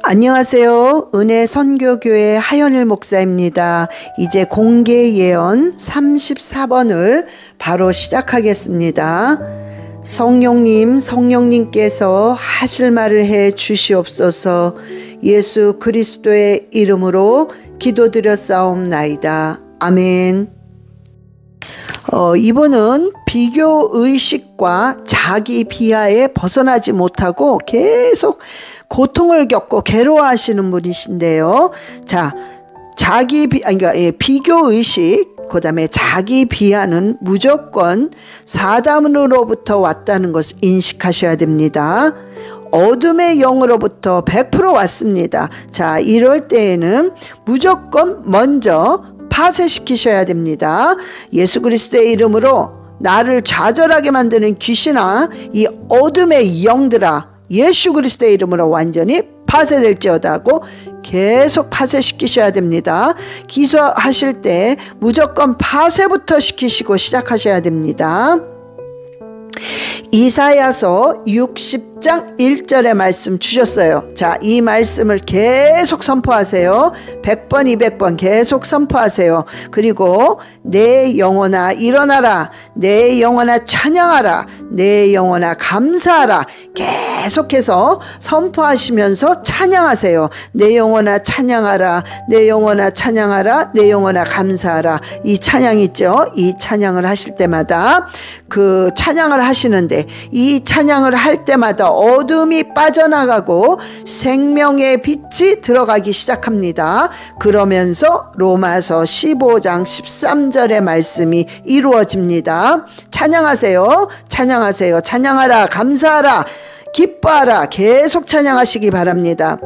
안녕하세요. 은혜 선교교회 하연일 목사입니다. 이제 공개 예언 34번을 바로 시작하겠습니다. 성령님께서 하실 말을 해 주시옵소서. 예수 그리스도의 이름으로 기도드렸사옵나이다. 아멘. 이분은 비교의식과 자기 비하에 벗어나지 못하고 계속 고통을 겪고 괴로워하시는 분이신데요. 자, 비교의식, 그 다음에 자기 비하는 무조건 사단으로부터 왔다는 것을 인식하셔야 됩니다. 어둠의 영으로부터 100% 왔습니다. 자, 이럴 때에는 무조건 먼저 파쇄시키셔야 됩니다. 예수 그리스도의 이름으로 나를 좌절하게 만드는 귀신아, 이 어둠의 영들아, 예수 그리스도의 이름으로 완전히 파쇄될지어다 하고 계속 파쇄시키셔야 됩니다. 기도하실 때 무조건 파쇄부터 시키시고 시작하셔야 됩니다. 이사야서 60장 1절의 말씀 주셨어요. 자, 이 말씀을 계속 선포하세요. 100번 200번 계속 선포하세요. 그리고 내 영혼아 일어나라, 내 영혼아 찬양하라, 내 영혼아 감사하라, 계속해서 선포하시면서 찬양하세요. 내 영혼아 찬양하라, 내 영혼아 찬양하라, 내 영혼아 감사하라. 이 찬양 있죠? 이 찬양을 하실 때마다 그 찬양을 하시는데, 이 찬양을 할 때마다 어둠이 빠져나가고 생명의 빛이 들어가기 시작합니다. 그러면서 로마서 15장 13절의 말씀이 이루어집니다. 찬양하세요. 찬양하세요. 찬양하라, 감사하라, 기뻐하라. 계속 찬양하시기 바랍니다.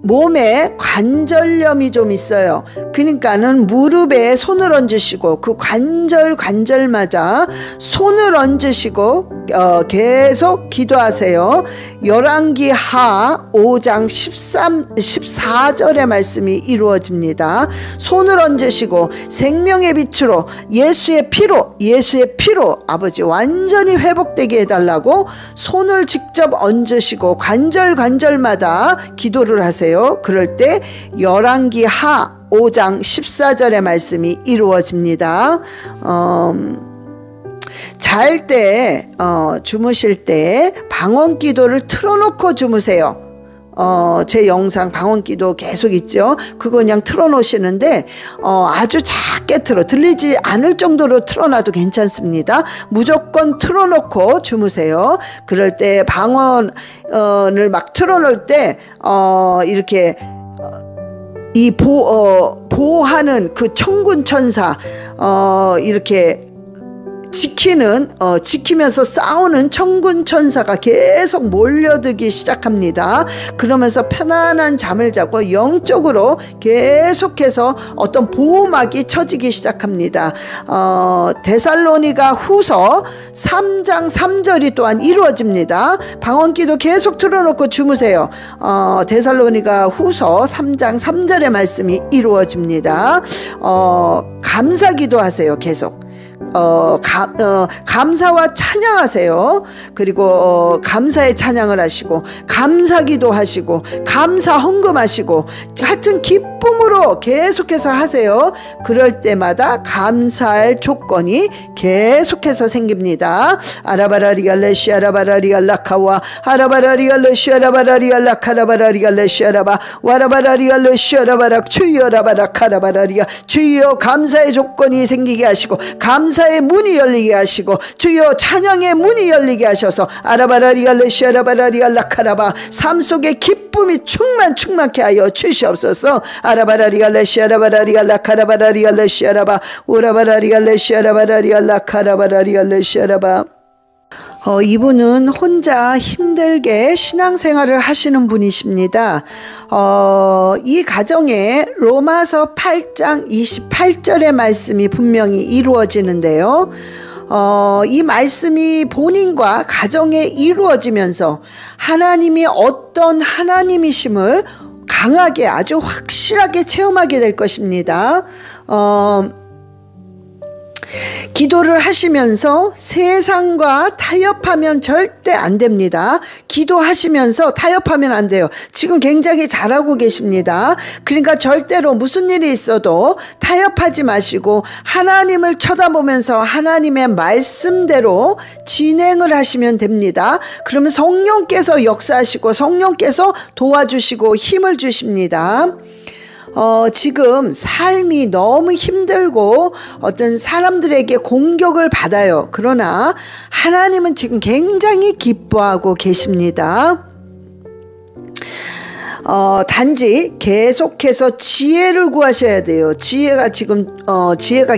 몸에 관절염이 좀 있어요. 그러니까는 무릎에 손을 얹으시고 그 관절마다 손을 얹으시고 계속 기도하세요. 열왕기하 5장 14절의 말씀이 이루어집니다. 손을 얹으시고 생명의 빛으로 예수의 피로 아버지 완전히 회복되게 해달라고 손을 직접 얹으시고 관절마다 기도를 하세요. 그럴 때 열왕기하 5장 14절의 말씀이 이루어집니다. 잘 때, 주무실 때 방언기도를 틀어놓고 주무세요. 제 영상 방언기도 계속 있죠. 그거 그냥 틀어놓으시는데 아주 작게 들리지 않을 정도로 틀어놔도 괜찮습니다. 무조건 틀어놓고 주무세요. 그럴 때 방언을 막 틀어놓을 때 이렇게 이 보호하는 그 천군 천사 이렇게 지키면서 싸우는 천군 천사가 계속 몰려들기 시작합니다. 그러면서 편안한 잠을 자고 영적으로 계속해서 어떤 보호막이 쳐지기 시작합니다. 데살로니가 후서 3장 3절이 또한 이루어집니다. 방언기도 계속 틀어놓고 주무세요. 데살로니가 후서 3장 3절의 말씀이 이루어집니다. 감사기도 하세요. 계속. 감사와 찬양하세요. 그리고 감사의 찬양을 하시고 감사기도 하시고 감사 헌금하시고 하여튼 기쁨으로 계속해서 하세요. 그럴 때마다 감사할 조건이 계속해서 생깁니다. 아라바라리갈레시 아라바라리갈라카와 아라바라리갈레시 아라바라리갈라카라바라리갈레시 아라바 와라바라리갈레시 아라바락 주여 라바라카라바라리가 주여 감사의 조건이 생기게 하시고 감사의 문이 열리게 하시고 주여 찬양의 문이 열리게 하셔서 아라바라리갈레시 아라바라리갈라카라바 삶 속에 기쁨이 충만케 하여 주시옵소서. 아라바라리갈레시 아라바라리갈라카라바라리갈레시 아라바 오라바라리갈레시 아라바라리갈라카라바라리갈레시 아라바. 이분은 혼자 힘들게 신앙생활을 하시는 분이십니다. 이 가정에 로마서 8장 28절의 말씀이 분명히 이루어지는데요. 이 말씀이 본인과 가정에 이루어지면서 하나님이 어떤 하나님이심을 강하게 아주 확실하게 체험하게 될 것입니다. 기도를 하시면서 세상과 타협하면 절대 안 됩니다. 기도하시면서 타협하면 안 돼요. 지금 굉장히 잘하고 계십니다. 그러니까 절대로 무슨 일이 있어도 타협하지 마시고 하나님을 쳐다보면서 하나님의 말씀대로 진행을 하시면 됩니다. 그러면 성령께서 역사하시고 성령께서 도와주시고 힘을 주십니다. 지금 삶이 너무 힘들고 어떤 사람들에게 공격을 받아요. 그러나 하나님은 지금 굉장히 기뻐하고 계십니다. 단지 계속해서 지혜를 구하셔야 돼요. 지혜가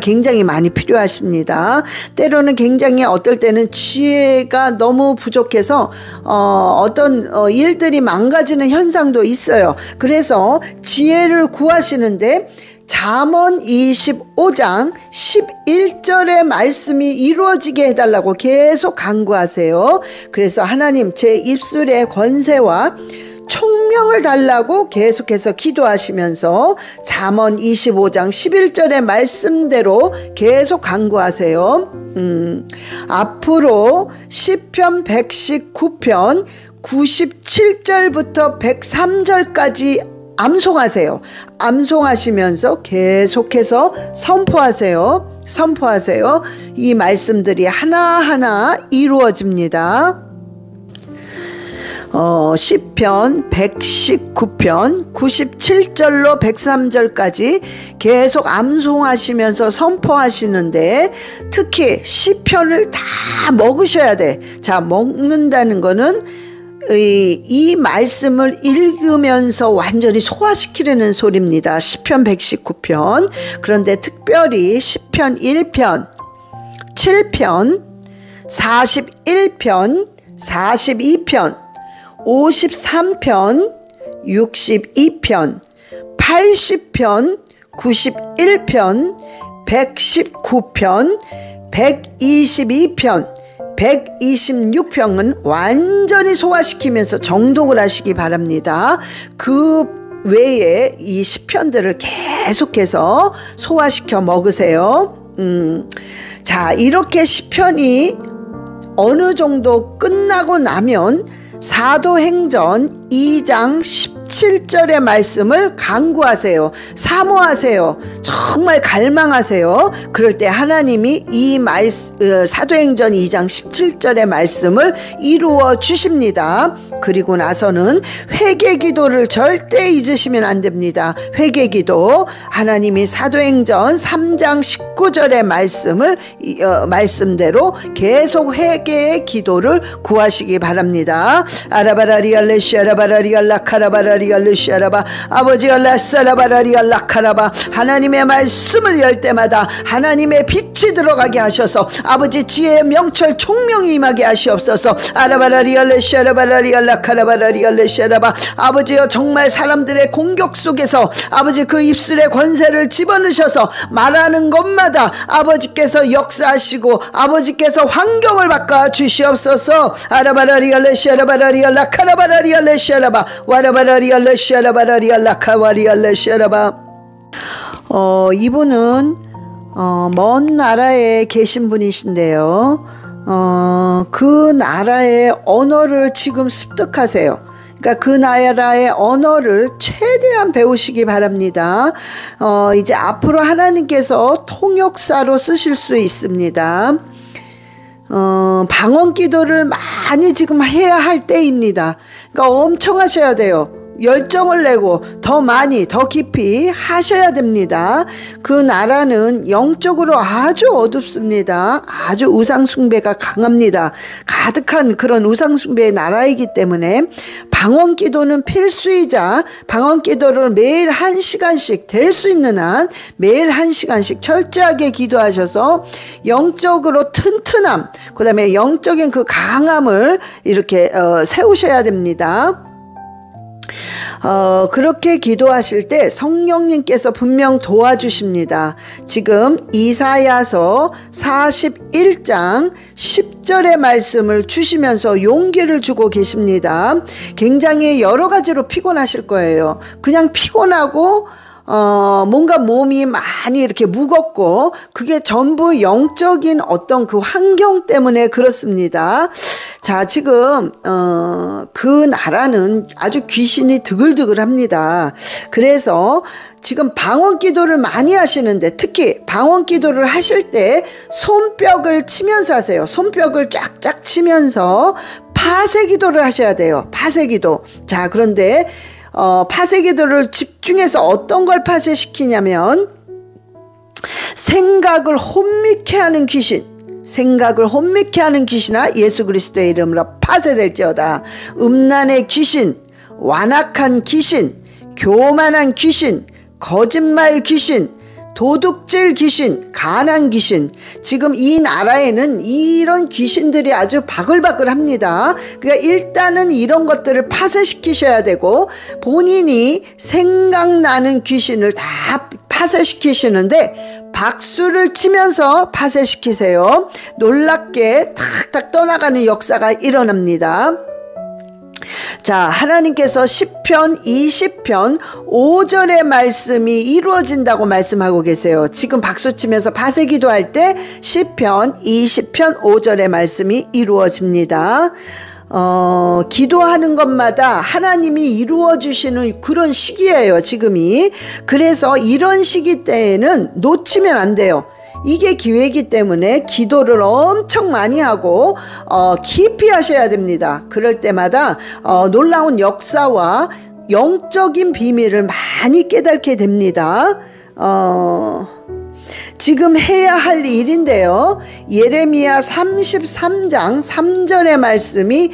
굉장히 많이 필요하십니다. 때로는 굉장히 어떨 때는 지혜가 너무 부족해서 어떤 일들이 망가지는 현상도 있어요. 그래서 지혜를 구하시는데 잠언 25장 11절의 말씀이 이루어지게 해달라고 계속 간구하세요. 그래서 하나님, 제 입술의 권세와 총명을 달라고 계속해서 기도하시면서 잠언 25장 11절의 말씀대로 계속 간구하세요. 앞으로 시편 119편 97절부터 103절까지 암송하세요. 암송하시면서 계속해서 선포하세요. 이 말씀들이 하나하나 이루어집니다. 시편 119편 97절로 103절까지 계속 암송하시면서 선포하시는데, 특히 시편을 다 먹으셔야 돼. 자, 먹는다는 거는 이 말씀을 읽으면서 완전히 소화시키려는 소리입니다. 시편 119편. 그런데 특별히 시편 1편, 7편, 41편, 42편, 53편, 62편, 80편, 91편, 119편, 122편, 126편은 완전히 소화시키면서 정독을 하시기 바랍니다. 그 외에 이 시편들을 계속해서 소화시켜 먹으세요. 자, 이렇게 시편이 어느 정도 끝나고 나면 사도행전 2장 17절의 말씀을 간구하세요. 사모하세요. 정말 갈망하세요. 그럴 때 하나님이 이 사도행전 2장 17절의 말씀을 이루어 주십니다. 그리고 나서는 회개기도를 절대 잊으시면 안 됩니다. 회개기도, 하나님이 사도행전 3장 19절의 말씀대로 계속 회개의 기도를 구하시기 바랍니다. 아라바라리알레시아라바라리알라카라바라리알레시아라바 아버지알라사라바라리알라카라바, 하나님의 말씀을 열 때마다 하나님의 빛이 들어가게 하셔서 아버지 지혜의 명철 총명이 임하게 하시옵소서. 아라바라리알레시아라바라리알라카라바라리알레시아라바, 아버지여, 정말 사람들의 공격 속에서 아버지 그 입술의 권세를 집어넣으셔서 말하는 것마다 아버지께서 역사하시고 아버지께서 환경을 바꿔 주시옵소서. 아라바라리알레시아라바라리알라카라바라리알레시아라바 와라바라리알레시아라바라리알라카와리알레시아라바. 이분은 먼 나라에 계신 분이신데요. 그 나라의 언어를 지금 습득하세요. 그러니까 그 나라의 언어를 최대한 배우시기 바랍니다. 이제 앞으로 하나님께서 통역사로 쓰실 수 있습니다. 방언 기도를 많이 지금 해야 할 때입니다. 그러니까 엄청 하셔야 돼요. 열정을 내고 더 많이, 더 깊이 하셔야 됩니다. 그 나라는 영적으로 아주 어둡습니다. 아주 우상숭배가 강합니다. 가득한 그런 우상숭배의 나라이기 때문에 방언 기도는 필수이자, 방언 기도를 매일 1시간씩 될 수 있는 한 매일 1시간씩 철저하게 기도하셔서 영적으로 튼튼함, 그 다음에 영적인 그 강함을 이렇게 세우셔야 됩니다. 그렇게 기도하실 때 성령님께서 분명 도와주십니다. 지금 이사야서 41장 10절의 말씀을 주시면서 용기를 주고 계십니다. 굉장히 여러 가지로 피곤하실 거예요. 그냥 피곤하고 뭔가 몸이 많이 이렇게 무겁고 그게 전부 영적인 어떤 그 환경 때문에 그렇습니다. 자, 지금 그 나라는 아주 귀신이 드글드글합니다. 그래서 지금 방언 기도를 많이 하시는데, 특히 방언 기도를 하실 때 손뼉을 치면서 하세요. 손뼉을 쫙쫙 치면서 파쇄 기도를 하셔야 돼요. 파쇄 기도. 자, 그런데 파쇄 기도를 집중해서 어떤 걸 파쇄시키냐면, 생각을 혼미케 하는 귀신, 생각을 혼미케 하는 귀신아 예수 그리스도의 이름으로 파쇄될지어다. 음란의 귀신, 완악한 귀신, 교만한 귀신, 거짓말 귀신, 도둑질 귀신, 가난 귀신. 지금 이 나라에는 이런 귀신들이 아주 바글바글합니다. 그러니까 일단은 이런 것들을 파쇄시키셔야 되고, 본인이 생각나는 귀신을 다 파쇄시키시는데 박수를 치면서 파쇄시키세요. 놀랍게 탁탁 떠나가는 역사가 일어납니다. 자, 하나님께서 시편 20편 5절의 말씀이 이루어진다고 말씀하고 계세요. 지금 박수치면서 파쇄 기도할 때 시편 20편 5절의 말씀이 이루어집니다. 기도하는 것마다 하나님이 이루어 주시는 그런 시기예요, 지금이. 그래서 이런 시기 때에는 놓치면 안 돼요. 이게 기회이기 때문에 기도를 엄청 많이 하고 깊이 하셔야 됩니다. 그럴 때마다 놀라운 역사와 영적인 비밀을 많이 깨닫게 됩니다. 지금 해야 할 일인데요. 예레미야 33장 3절의 말씀을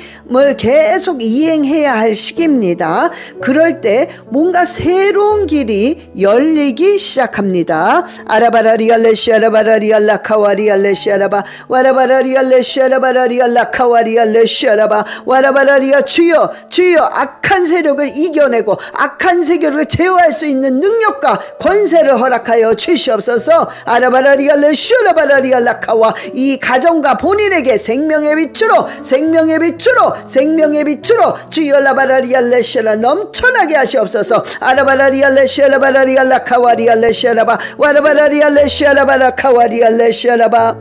계속 이행해야 할 시기입니다. 그럴 때 뭔가 새로운 길이 열리기 시작합니다. 아라바라리알레시아라바라리알라카와리알레시아라바 와라바라리알레시아라바라리알라카와리알레시아라바 와라바라리아 주여 주여, 악한 세력을 이겨내고 악한 세력을 제어할 수 있는 능력과 권세를 허락하여 주시옵소서. 아라바라리알레시아라바라리알라카와 이 가정과 본인에게 생명의 빛으로 생명의 빛으로 생명의 빛으로 주여 라바라리알레시아라 넘쳐나게 하시옵소서. 아라바라리알레시아라바라리알라카와리알레시아라바 와라바라리알레시아라바라카와리알레시아라바.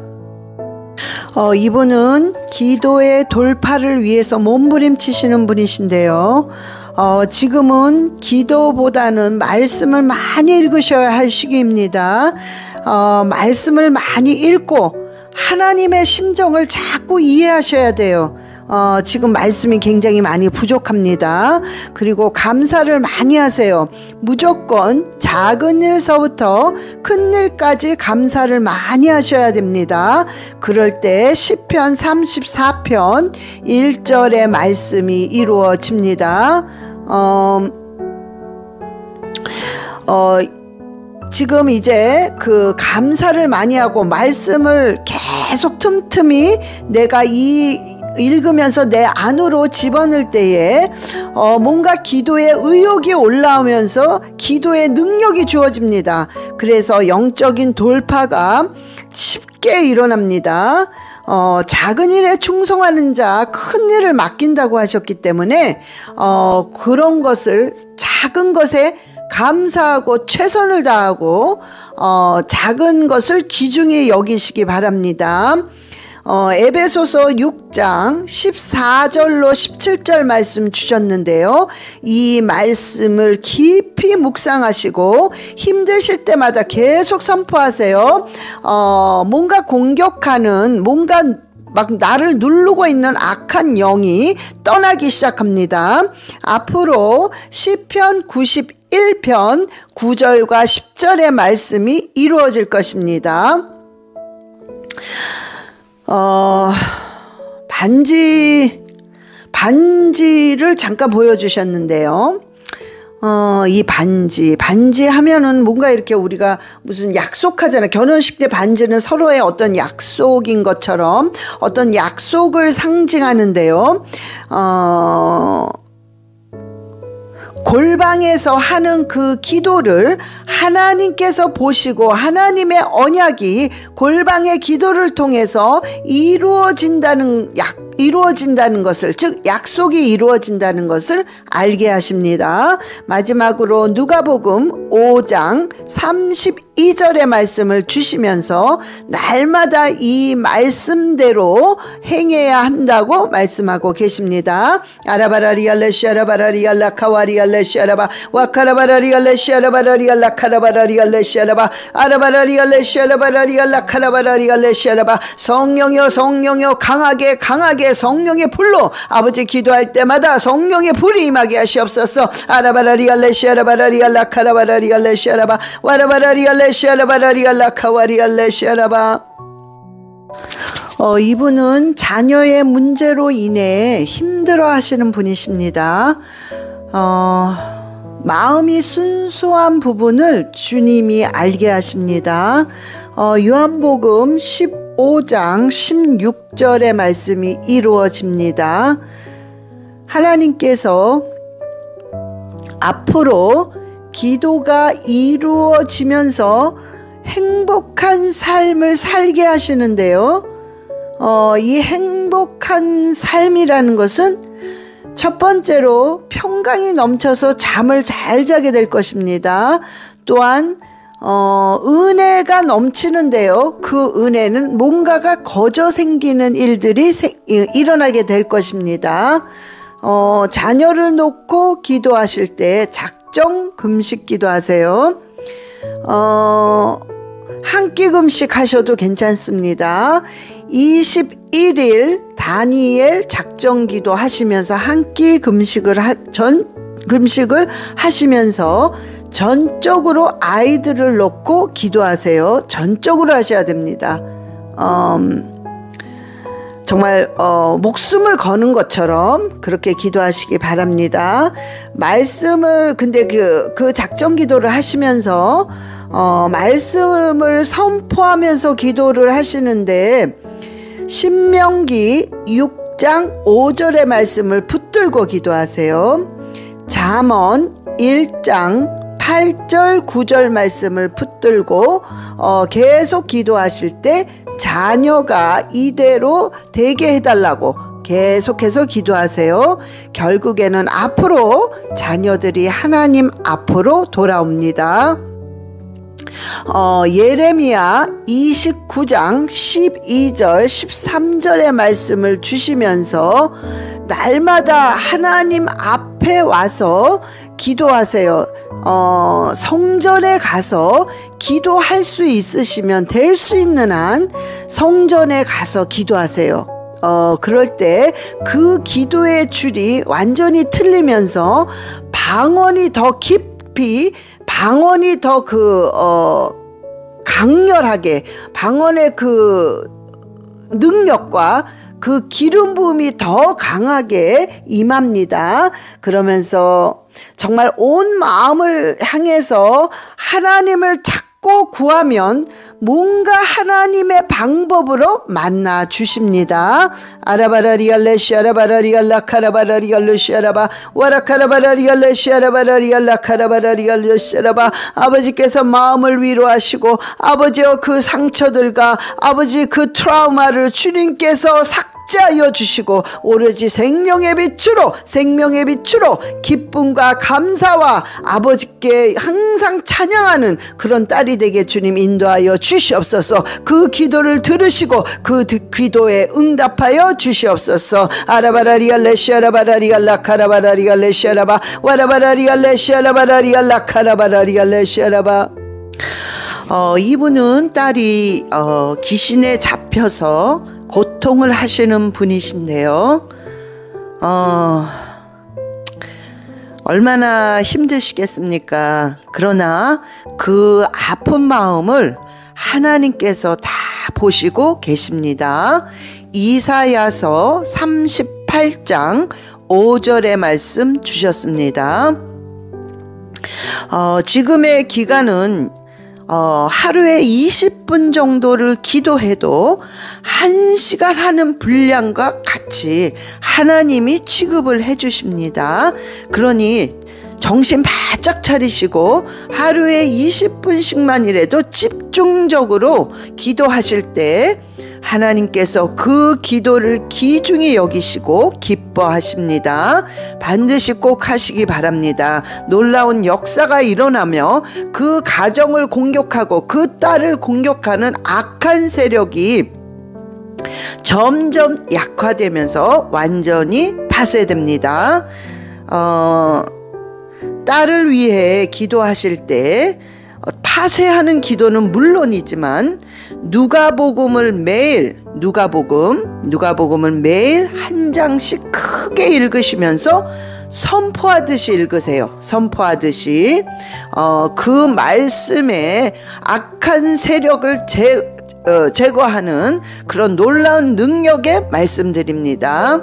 이분은 기도의 돌파를 위해서 몸부림치시는 분이신데요. 지금은 기도보다는 말씀을 많이 읽으셔야 할 시기입니다. 말씀을 많이 읽고 하나님의 심정을 자꾸 이해하셔야 돼요. 지금 말씀이 굉장히 많이 부족합니다. 그리고 감사를 많이 하세요. 무조건 작은 일서부터 큰 일까지 감사를 많이 하셔야 됩니다. 그럴 때 시편 34편 1절의 말씀이 이루어집니다. 지금 이제 그 감사를 많이 하고 말씀을 계속 틈틈이 내가 읽으면서 내 안으로 집어넣을 때에 뭔가 기도의 의욕이 올라오면서 기도의 능력이 주어집니다. 그래서 영적인 돌파가 쉽게 일어납니다. 작은 일에 충성하는 자 큰 일을 맡긴다고 하셨기 때문에 그런 것을 작은 것에 감사하고 최선을 다하고 작은 것을 귀중히 여기시기 바랍니다. 에베소서 6장 14절로 17절 말씀 주셨는데요. 이 말씀을 깊이 묵상하시고 힘드실 때마다 계속 선포하세요. 뭔가 공격하는, 뭔가 막 나를 누르고 있는 악한 영이 떠나기 시작합니다. 앞으로 시편 91편 9절과 10절의 말씀이 이루어질 것입니다. 반지를 잠깐 보여주셨는데요. 이 반지 하면은 뭔가 이렇게 우리가 무슨 약속하잖아요. 결혼식 때 반지는 서로의 어떤 약속인 것처럼 어떤 약속을 상징하는데요. 골방에서 하는 그 기도를 하나님께서 보시고 하나님의 언약이 골방의 기도를 통해서 이루어진다는 이루어진다는 것을, 즉 약속이 이루어진다는 것을 알게 하십니다. 마지막으로 누가복음 5장 32절의 말씀을 주시면서 날마다 이 말씀대로 행해야 한다고 말씀하고 계십니다. 아라바라리알레시아라바라리알라 카와리알레시아라바 와카라바라리알레시아라바라리알라 카라바라리알레시아라바 아라바라리알레시아라바라리알라 카라바라리알레시아라바 성령여 성령여 강하게 성령의 불로 아버지 기도할 때마다 성령의 불이 임하게 하시옵소서. 아라바라리알레시아라바라리알라 카라바라리알레시아라바 와라바라리알레시아라바라리알라 카와리알레시아라바. 이분은 자녀의 문제로 인해 힘들어 하시는 분이십니다. 마음이 순수한 부분을 주님이 알게 하십니다. 요한복음 15장 16절의 말씀이 이루어집니다. 하나님께서 앞으로 기도가 이루어지면서 행복한 삶을 살게 하시는데요. 이 행복한 삶이라는 것은 첫 번째로 평강이 넘쳐서 잠을 잘 자게 될 것입니다. 또한 은혜가 넘치는데요. 그 은혜는 뭔가가 거저 생기는 일들이 일어나게 될 것입니다. 자녀를 놓고 기도하실 때 작정 금식 기도하세요. 한 끼 금식 하셔도 괜찮습니다. 21일 다니엘 작정 기도 하시면서 한 끼 금식을 하시면서 전적으로 아이들을 놓고 기도하세요. 전적으로 하셔야 됩니다. 정말 목숨을 거는 것처럼 그렇게 기도하시기 바랍니다. 말씀을 근데 그 작정 기도를 하시면서 말씀을 선포하면서 기도를 하시는데 신명기 6장 5절의 말씀을 붙들고 기도하세요. 잠언 1장 8절 9절 말씀을 붙들고 계속 기도하실 때 자녀가 이대로 되게 해달라고 계속해서 기도하세요. 결국에는 앞으로 자녀들이 하나님 앞으로 돌아옵니다. 예레미야 29장 12절 13절의 말씀을 주시면서 날마다 하나님 앞에 와서 기도하세요. 성전에 가서 기도할 수 있으시면 될 수 있는 한 성전에 가서 기도하세요. 그럴 때 그 기도의 줄이 완전히 틀리면서 방언이 더 깊이, 방언이 더 강렬하게, 방언의 그 능력과 그 기름 부음이 더 강하게 임합니다. 그러면서 정말 온 마음을 향해서 하나님을 찾고 구하면 뭔가 하나님의 방법으로 만나 주십니다. 아라바라리알레시아라바라리알라 카라바라리알레시아라바 와라카라바라리알레시아라바라리알라 카라바라리알레시아라바. 아버지께서 마음을 위로하시고 아버지여 그 상처들과 아버지 그 트라우마를 주님께서 삭제하여 주시고 오로지 생명의 빛으로 기쁨과 감사와 아버지께 항상 찬양하는 그런 딸이 되게 주님 인도하여 주시옵소서. 그 기도를 들으시고 그 기도에 응답하여 주시옵소서. 아라바라리알레시아라바라리알라 카라바라리알레시아라바 와라바라리알레시아라바라리알라 카라바라리알레시아라바. 이분은 딸이 귀신에 잡혀서 고통을 하시는 분이신데요. 얼마나 힘드시겠습니까? 그러나 그 아픈 마음을 하나님께서 다 보시고 계십니다. 이사야서 38장 5절의 말씀 주셨습니다. 지금의 기간은 하루에 20분 정도를 기도해도 1시간 하는 분량과 같이 하나님이 취급을 해 주십니다. 그러니 정신 바짝 차리시고 하루에 20분씩만이라도 집중적으로 기도하실 때 하나님께서 그 기도를 귀중히 여기시고 기뻐하십니다. 반드시 꼭 하시기 바랍니다. 놀라운 역사가 일어나며 그 가정을 공격하고 그 딸을 공격하는 악한 세력이 점점 약화되면서 완전히 파쇄됩니다. 딸을 위해 기도하실 때 파쇄하는 기도는 물론이지만 누가복음을 매일 한 장씩 크게 읽으시면서 선포하듯이 읽으세요. 선포하듯이 그 말씀에 악한 세력을 제거하는 그런 놀라운 능력의 말씀드립니다.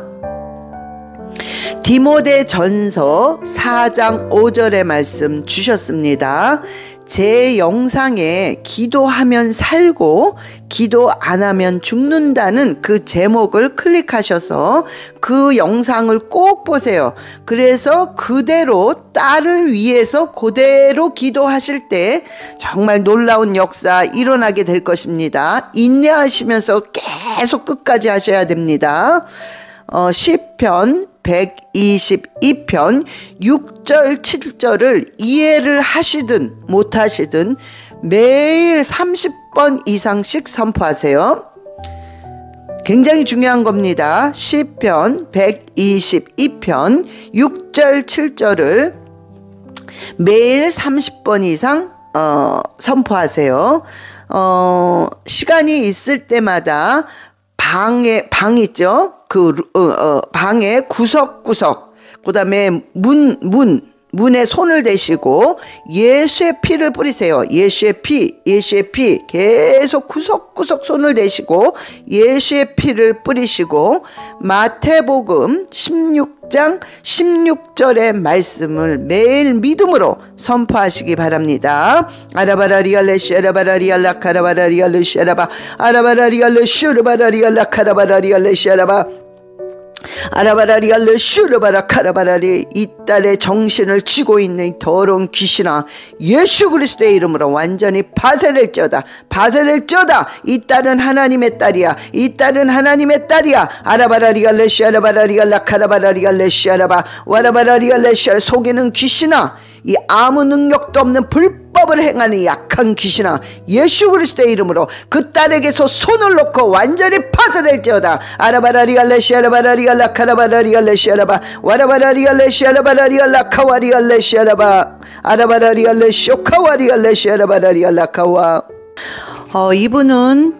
디모데전서 4장 5절의 말씀 주셨습니다. 제 영상에 기도하면 살고 기도 안 하면 죽는다는 그 제목을 클릭하셔서 그 영상을 꼭 보세요. 그래서 그대로 딸을 위해서 그대로 기도하실 때 정말 놀라운 역사 일어나게 될 것입니다. 인내하시면서 계속 끝까지 하셔야 됩니다. 시편 122편 6절 7절을 이해를 하시든 못하시든 매일 30번 이상씩 선포하세요. 굉장히 중요한 겁니다. 시편 122편 6절 7절을 매일 30번 이상 선포하세요. 시간이 있을 때마다 방 있죠? 방의 구석구석, 그 다음에 문에 손을 대시고 예수의 피를 뿌리세요. 예수의 피 계속 구석구석 손을 대시고 예수의 피를 뿌리시고 마태복음 16장 16절의 말씀을 매일 믿음으로 선포하시기 바랍니다. 아라바라리알레시 아라바라리알라 카라바라리알레시 아라바 아라바라리알레시 아라바라리알라 카라바라리알레시 아라바 아라바라리알레 슈르바라 카라바라리 이 딸의 정신을 쥐고 있는 이 더러운 귀신아 예수 그리스도의 이름으로 완전히 파쇄될지어다. 이 딸은 하나님의 딸이야. 이 딸은 하나님의 딸이야. 아라바라리알레 슈 아라바라리알라 카라바라리알레 슈 아라바 와라바라리알레 슈 속이는 귀신아 이 아무 능력도 없는 불법을 행하는 약한 귀신아 예수 그리스도의 이름으로 그 딸에게서 손을 놓고 완전히 파쇄될지어다. 아라바라리알레시 아라바라리알라 카라바라리알레시 아라바 와라바라리알레시 아라바라리알라 카와리알레시 아라바 아라바라리알레시 오카와리알레시 아라바라리알라 카와. 이분은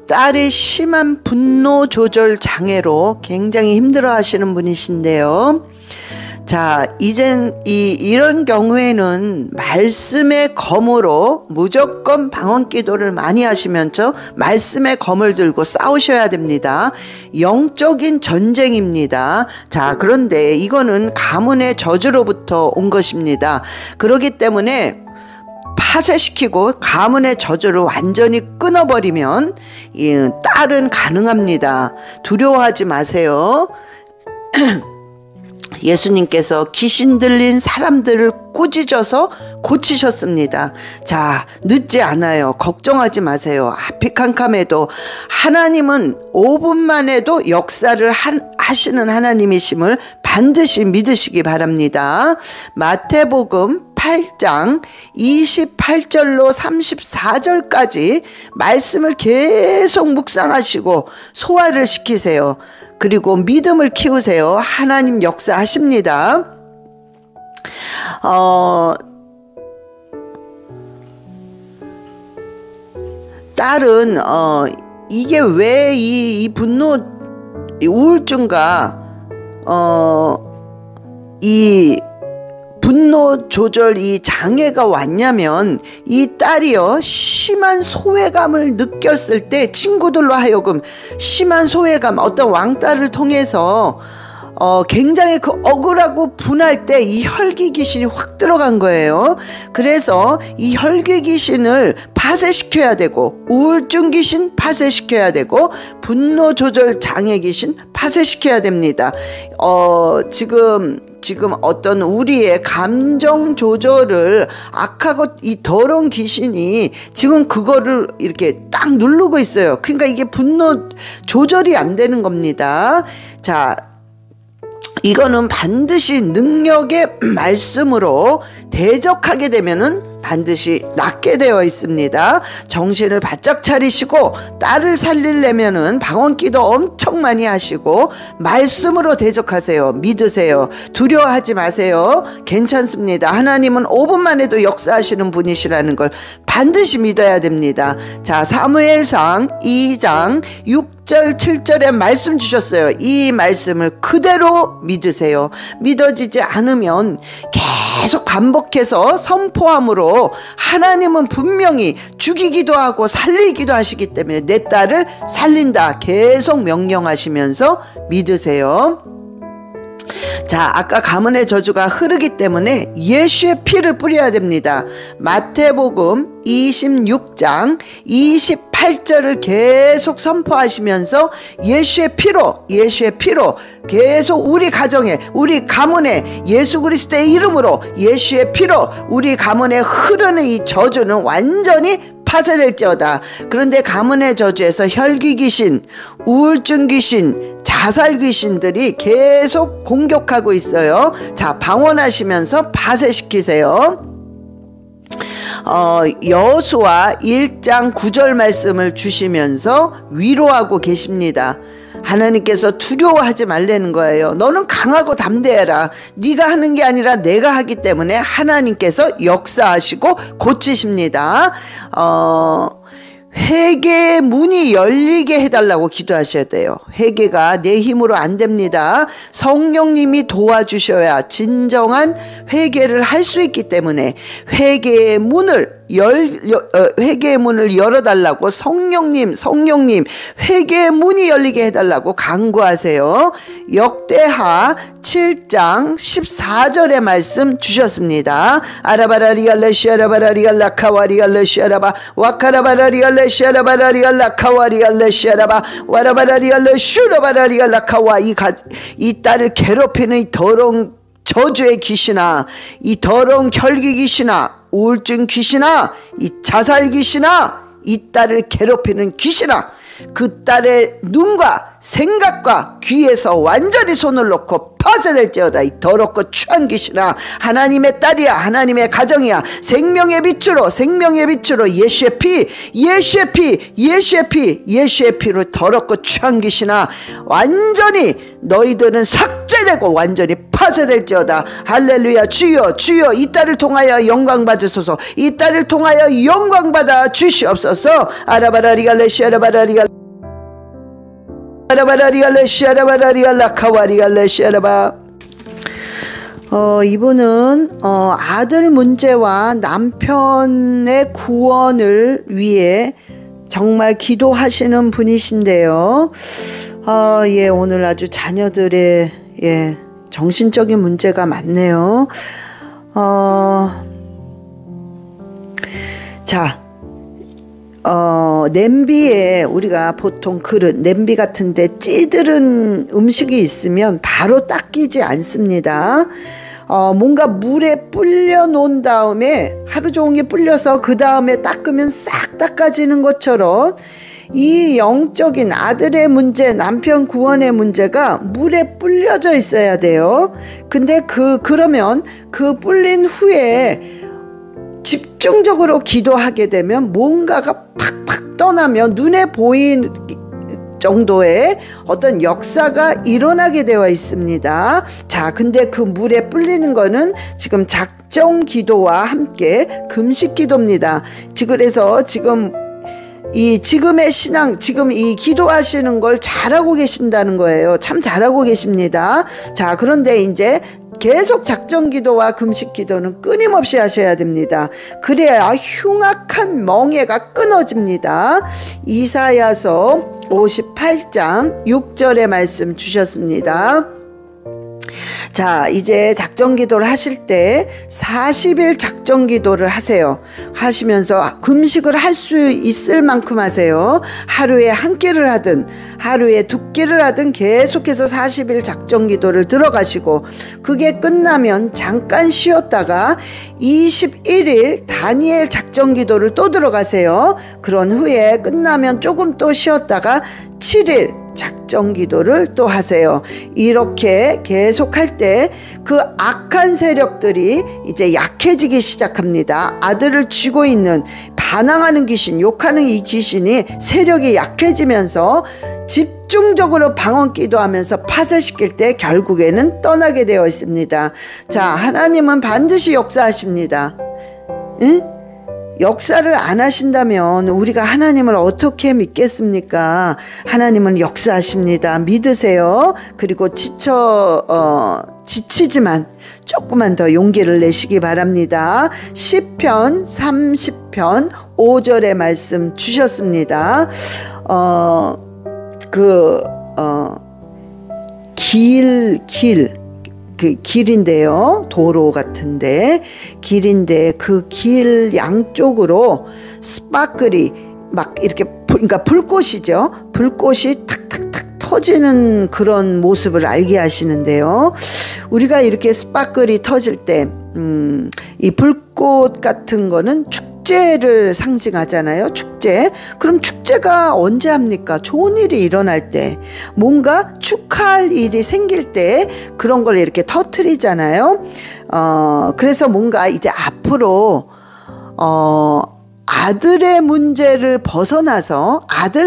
딸의 심한 분노 조절 장애로 굉장히 힘들어 하시는 분이신데요. 자, 이젠 이런 경우에는 말씀의 검으로 무조건 방언 기도를 많이 하시면서 말씀의 검을 들고 싸우셔야 됩니다. 영적인 전쟁입니다. 자, 그런데 이거는 가문의 저주로부터 온 것입니다. 그렇기 때문에 파쇄시키고 가문의 저주를 완전히 끊어버리면 딸은 가능합니다. 두려워하지 마세요. 예수님께서 귀신 들린 사람들을 꾸짖어서 고치셨습니다. 자, 늦지 않아요. 걱정하지 마세요. 앞이 캄캄해도 하나님은 5분만 해도 역사를 하시는 하나님이심을 반드시 믿으시기 바랍니다. 마태복음 8장 28절로 34절까지 말씀을 계속 묵상하시고 소화를 시키세요. 그리고 믿음을 키우세요. 하나님 역사하십니다. 딸은 이게 왜 이 분노 우울증과 이 분노 조절 이 장애가 왔냐면 이 딸이요 심한 소외감을 느꼈을 때 친구들로 하여금 심한 소외감 어떤 왕따를 통해서 굉장히 그 억울하고 분할 때 이 혈기 귀신이 확 들어간 거예요. 그래서 이 혈기 귀신을 파쇄시켜야 되고 우울증 귀신 파쇄시켜야 되고 분노 조절 장애 귀신 파쇄시켜야 됩니다. 지금 지금 어떤 우리의 감정 조절을 악하고 이 더러운 귀신이 지금 그거를 이렇게 딱 누르고 있어요. 그러니까 이게 분노 조절이 안 되는 겁니다. 자, 이거는 반드시 능력의 말씀으로 대적하게 되면은 반드시 낫게 되어 있습니다. 정신을 바짝 차리시고 딸을 살리려면은 방언기도 엄청 많이 하시고 말씀으로 대적하세요. 믿으세요. 두려워하지 마세요. 괜찮습니다. 하나님은 5분만 해도 역사하시는 분이시라는 걸 반드시 믿어야 됩니다. 자, 사무엘상 2장 6절 7절에 말씀 주셨어요. 이 말씀을 그대로 믿으세요. 믿어지지 않으면 계속 반복해서 선포함으로 하나님은 분명히 죽이기도 하고 살리기도 하시기 때문에 내 딸을 살린다 계속 명령하시면서 믿으세요. 자, 아까 가문의 저주가 흐르기 때문에 예수의 피를 뿌려야 됩니다. 마태복음 26장 28절을 계속 선포하시면서 예수의 피로 계속 우리 가정에 우리 가문에 예수 그리스도의 이름으로 예수의 피로 우리 가문에 흐르는 이 저주는 완전히 파쇄될지어다. 그런데 가문의 저주에서 혈기 귀신, 우울증 귀신, 자살 귀신들이 계속 공격하고 있어요. 자, 방언하시면서 파쇄시키세요. 여호수아 1장 9절 말씀을 주시면서 위로하고 계십니다. 하나님께서 두려워하지 말라는 거예요. 너는 강하고 담대해라. 네가 하는 게 아니라 내가 하기 때문에 하나님께서 역사하시고 고치십니다. 회개의 문이 열리게 해달라고 기도하셔야 돼요. 회개가 내 힘으로 안 됩니다. 성령님이 도와주셔야 진정한 회개를 할 수 있기 때문에 회개의 문을 열어달라고 성령님 회개의 문이 열리게 해달라고 간구하세요. 역대하 7장 14절의 말씀 주셨습니다. 아라바라리알레시아라바라리알라 카와리알레시아라바 와카라바라리알레시아라바라리알라 카와리알레시아라바 와라바라리알레슈라바라리알라 카와 이 딸을 괴롭히는 이 더러운 저주의 귀신아, 이 더러운 혈기 귀신아, 우울증 귀신아, 이 자살 귀신아, 이 딸을 괴롭히는 귀신아, 그 딸의 눈과 생각과 귀에서 완전히 손을 놓고 파쇄될지어다. 이 더럽고 추한 귀신아, 하나님의 딸이야, 하나님의 가정이야. 생명의 빛으로 예수의 피로 더럽고 추한 귀신아, 완전히 너희들은 삭제되고 완전히 파쇄될지어다. 할렐루야. 주여 이 딸을 통하여 영광 받으소서. 이 딸을 통하여 영광 받아 주시옵소서. 아라바라리갈레시아라바라리갈 이분은 아들 문제와 남편의 구원을 위해 정말 기도하시는 분이신데요. 예, 오늘 아주 자녀들의 정신적인 문제가 많네요. 자, 냄비에 우리가 보통 그릇, 냄비 같은데 찌들은 음식이 있으면 바로 닦이지 않습니다. 뭔가 물에 불려 놓은 다음에 하루 종일 불려서 그 다음에 닦으면 싹 닦아지는 것처럼 이 영적인 아들의 문제, 남편 구원의 문제가 물에 불려져 있어야 돼요. 근데 그러면 그 불린 후에 집중적으로 기도하게 되면 뭔가가 팍팍 떠나면 눈에 보이는 정도의 어떤 역사가 일어나게 되어 있습니다. 자, 근데 그 물에 불리는 거는 지금 작정 기도와 함께 금식 기도입니다. 그래서 지금의 신앙, 지금 이 기도하시는 걸 잘하고 계신다는 거예요. 참 잘하고 계십니다. 자, 그런데 이제 계속 작정 기도와 금식 기도는 끊임없이 하셔야 됩니다. 그래야 흉악한 멍에가 끊어집니다. 이사야서 58장 6절의 말씀 주셨습니다. 자, 이제 작정 기도를 하실 때 40일 작정 기도를 하세요. 하시면서 금식을 할 수 있을 만큼 하세요. 하루에 한 끼를 하든 하루에 두 끼를 하든 계속해서 40일 작정 기도를 들어가시고, 그게 끝나면 잠깐 쉬었다가 21일 다니엘 작정 기도를 또 들어가세요. 그런 후에 끝나면 조금 또 쉬었다가 7일 작정 기도를 또 하세요. 이렇게 계속 할 때 그 악한 세력들이 이제 약해지기 시작합니다. 아들을 쥐고 있는 반항하는 귀신, 욕하는 이 귀신이 세력이 약해지면서 집중적으로 방언 기도하면서 파쇄시킬 때 결국에는 떠나게 되어 있습니다. 자, 하나님은 반드시 역사하십니다. 응? 역사를 안 하신다면 우리가 하나님을 어떻게 믿겠습니까? 하나님은 역사하십니다. 믿으세요. 그리고 지치지만 조금만 더 용기를 내시기 바랍니다. 시편 30편 5절의 말씀 주셨습니다. 그 길인데요. 도로 같은데 길인데 그 길 양쪽으로 스파클이 막 이렇게 그러니까 불꽃이죠. 불꽃이 탁탁탁 터지는 그런 모습을 알게 하시는데요. 우리가 이렇게 스파클이 터질 때 이 불꽃 같은 거는 축제를 상징하잖아요. 축제. 그럼 축제가 언제 합니까? 좋은 일이 일어날 때, 뭔가 축하할 일이 생길 때 그런 걸 이렇게 터뜨리잖아요. 그래서 뭔가 이제 앞으로 아들의 문제를 벗어나서,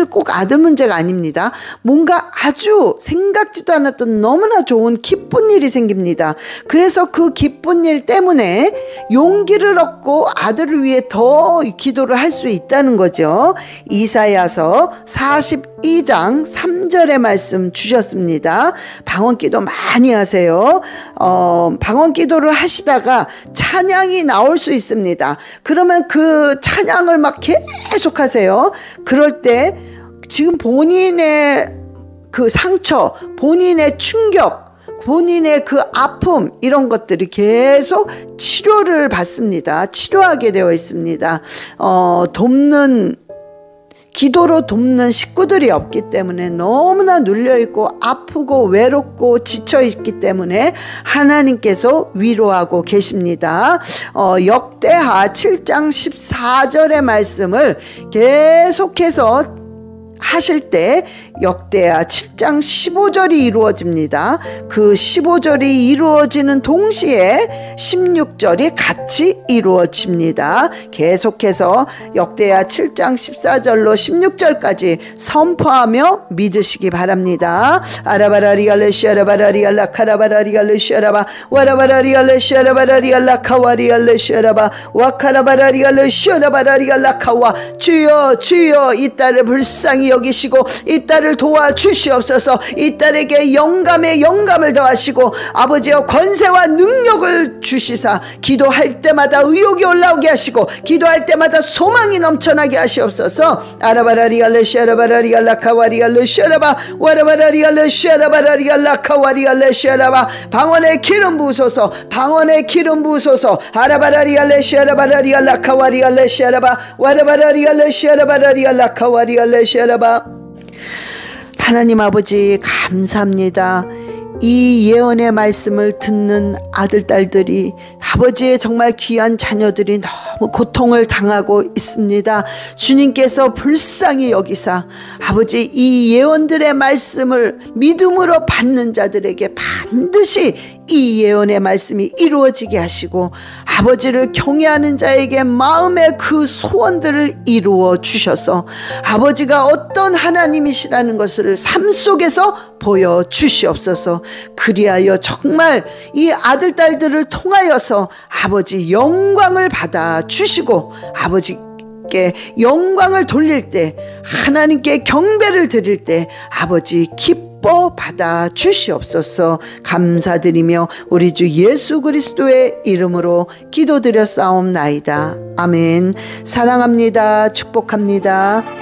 꼭 아들 문제가 아닙니다. 뭔가 아주 생각지도 않았던 너무나 좋은 기쁜 일이 생깁니다. 그래서 그 기쁜 일 때문에 용기를 얻고 아들을 위해 더 기도를 할 수 있다는 거죠. 이사야서 42장 3절의 말씀 주셨습니다. 방언기도 많이 하세요. 방언기도를 하시다가 찬양이 나올 수 있습니다. 그러면 그 찬양을 막 계속 하세요. 그럴 때 지금 본인의 그 상처, 본인의 충격, 본인의 그 아픔, 이런 것들이 계속 치료를 받습니다. 치료하게 되어 있습니다. 기도로 돕는 식구들이 없기 때문에 너무나 눌려있고 아프고 외롭고 지쳐있기 때문에 하나님께서 위로하고 계십니다. 역대하 7장 14절의 말씀을 계속해서 하실 때 역대하 7장 15절이 이루어집니다. 그 15절이 이루어지는 동시에 16절이 같이 이루어집니다. 계속해서 역대하 7장 14절로 16절까지 선포하며 믿으시기 바랍니다. 아라바라리알레시아라바라리알라 카라바라리알레시아라바 와라바라리알레시아라바라리알라 카와리알레시아라바 와카라바라리알레시아라바라리알라 카와 주여 주여 이 딸을 불쌍히 여기시고 이 딸을 도와주시옵소서. 이 딸에게 영감을 더하시고 아버지여 권세와 능력을 주시사 기도할 때마다 의욕이 올라오게 하시고 기도할 때마다 소망이 넘쳐나게 하시옵소서. 아라바라리알레시아라바라리알라카와리알레시아라바 와라바라리알레시아라바라리알라카와리알레시아라바 방언의 기름 부으소서. 방언의 기름 부으소서. 아라바라리알레시아라바라리알라카와리알레시아라바 와라바라리알레시아라바라리알라카와리알레시아라바. 하나님 아버지 감사합니다. 이 예언의 말씀을 듣는 아들 딸들이, 아버지의 정말 귀한 자녀들이 너무 고통을 당하고 있습니다. 주님께서 불쌍히 여기사 아버지 이 예언들의 말씀을 믿음으로 받는 자들에게 반드시 이 예언의 말씀이 이루어지게 하시고 아버지를 경외하는 자에게 마음의 그 소원들을 이루어 주셔서 아버지가 어떤 하나님이시라는 것을 삶 속에서 보여주시옵소서. 그리하여 정말 이 아들 딸들을 통하여서 아버지 영광을 받아 주시고 아버지께 영광을 돌릴 때, 하나님께 경배를 드릴 때 아버지 기뻐 받아 주시옵소서. 감사드리며 우리 주 예수 그리스도의 이름으로 기도드렸사옵나이다. 아멘. 사랑합니다. 축복합니다.